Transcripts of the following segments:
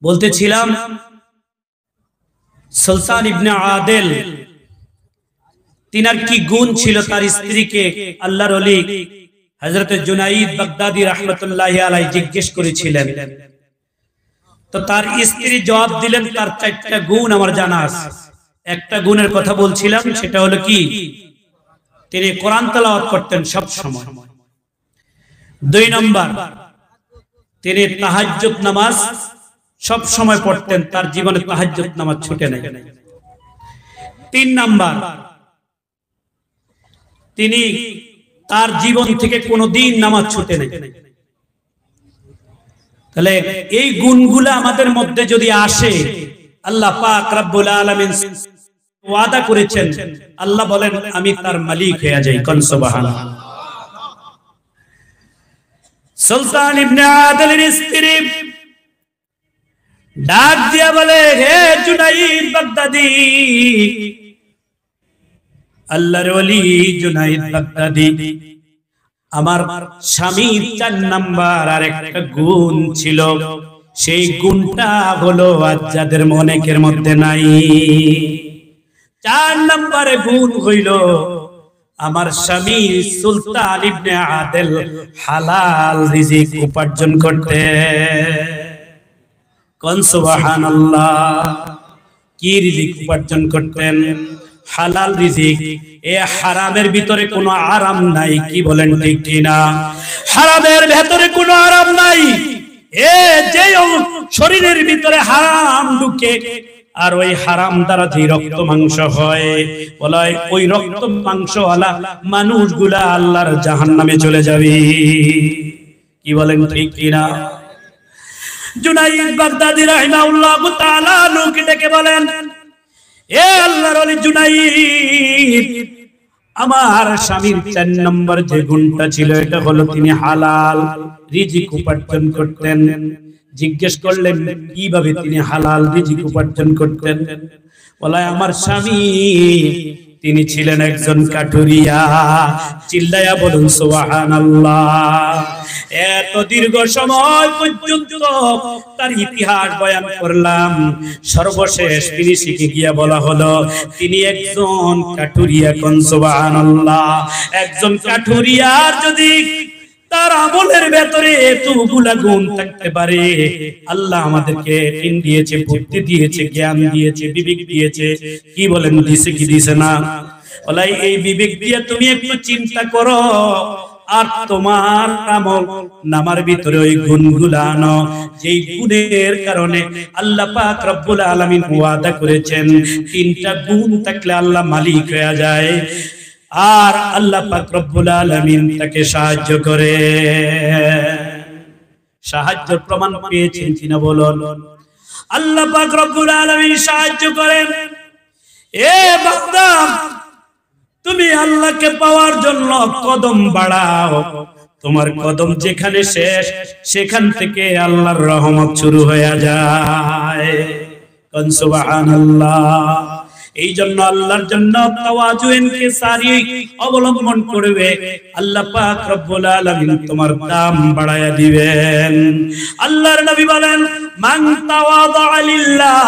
বলতেছিলাম সুলতান ইবনে আদেল তিনার কি গুণ ছিল তার স্ত্রীকে আল্লাহর ওলি হযরত জুনাইদ বাগদাদি রাহমাতুল্লাহি আলাইহি জিজ্ঞেস করেছিলেন। তো তার স্ত্রী জবাব দিলেন তার চারটা গুণ আমার জানা আছে। একটা গুণের কথা বলছিলাম, সেটা হলো কি, তিনি কোরআন তেলাওয়াত করতেন সব সময়। 2 নম্বর, তিনি তাহাজ্জুদ নামাজ সব সময় পড়তেন, তার জীবনে তাহাজ্জুদ নামাজ ছুটে নাই। 3 নম্বর, তিনি তার জীবন থেকে কোনোদিন নামাজ ছুটে নাই। তাহলে এই গুণগুলো আমাদের মধ্যে যদি আসে, আল্লাহ পাক রব্বুল আলামিন ওয়াদা করেছেন, আল্লাহ বলেন আমি তার মালিক হয়ে যাই। কোন সুবহানাল্লাহ। সুলতান ইবনে আদেলের স্ত্রী ডাক দিয়া বলে, হে জুনাইদ বাগদাদি, আল্লাহর ওলি জুনাইদ বাগদাদি, আমার স্বামীর 4 নাম্বার আর একটা গুণ ছিল, সেই গুণটা হলো আজ যাদের অনেকের মধ্যে নাই। 4 নম্বরে গুণ হইল আমার স্বামী সুলতান ইবনে আদেল হালাল রিজিক উপার্জন করতে। কোন সুবহানাল্লাহ। কি রিজিক উপার্জন করতেন? হালাল রিজিক। এ হারামের ভিতরে কোনো আরাম নাই, কি বলেন ঠিক কিনা? হারামের ভিতরে কোনো আরাম নাই। এ যে শরীরের ভিতরে হারাম ঢুকে আর ওই হারাম দ্বারা যে রক্ত মাংস হয়, বলা হয় ওই রক্ত মাংসওয়ালা মানুষগুলা আল্লাহর জাহান্নামে চলে যাবে। কি বলেন ঠিক কিনা? জুনাইদ বাগদাদি রাহিমাহুল্লাহু তাআলা লোকে ডেকে বলেন, এ আল্লাহর ওলি জুনাইদ, আমার স্বামীর 4 নম্বর যে গুণটা ছিল, এটা হলো তিনি হালাল রিজিক উপার্জন করতেন। জিজ্ঞেস করলেন কিভাবে তিনি হালাল রিজিক উপার্জন করতেন? বলে আমার স্বামী তিনি ছিলেন একজন কাঠুরিয়া। চিল্লায়া বলুন সুবহানাল্লাহ। এত দীর্ঘ সময় পর্যন্ত তার ইতিহাস বয়ান করলাম, সর্বশেষ তিনি শিখে গিয়া বলা হলো তিনি একজন কাঠুরিয়া। কোন সুবহানাল্লাহ। একজন কাঠুরিয়ার যদি তার আমলের ভেতরে এতগুলা গুণ থাকতে পারে, আল্লাহ আমাদেরকে দিয়েছে, বুদ্ধি দিয়েছে, জ্ঞান দিয়েছে, বিবেক দিয়েছে। কি বলেন, দিছে কি দিছে না? বলাই এই বিবেক দিয়ে তুমি একটু চিন্তা করো আর তোমার আমল নামার ভিতরে ওই গুণগুলো আনো, যেই গুণের কারণে আল্লাহ পাক রব্বুল আলামিন ওয়াদা করেছেন 3টা গুণ থাকলে আল্লাহ মালিক হয়ে যায় আর আল্লাহ পাক রব্বুল আলামিন তাকে সাহায্য করে। সাহায্য প্রমাণ পেয়েছেন কিনা বলুন? আল্লাহ পাক রব্বুল আলামিন সাহায্য করেন। এ বান্দা, তুমি আল্লাহকে পাওয়ার জন্য কদম বাড়াও। তোমার কদম যেখানে শেষ, সেখান থেকে আল্লাহর রহমত শুরু হয়ে যায়। কোন সুবহানাল্লাহ। এই জন্য আল্লাহর জন্য তাওয়াজু ইনকিসারি অবলম্বন করবে, আল্লাহ পাক রব্বুল আলামিন তোমার দাম বাড়ায়া দিবেন। আল্লাহর নবী বলেন, মান তাওয়াদা লিল্লাহ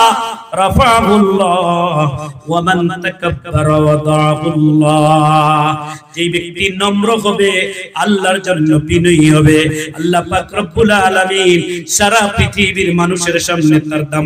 রাফাহুল্লাহ ওয়া মান তাকাব্বারা ওয়াদাহুল্লাহ। যে ব্যক্তি নম্র হবে, আল্লাহর জন্য বিনয়ী হবে, আল্লাহ পাক রব্বুল আলামিন সারা পৃথিবীর মানুষের সামনে তার দাম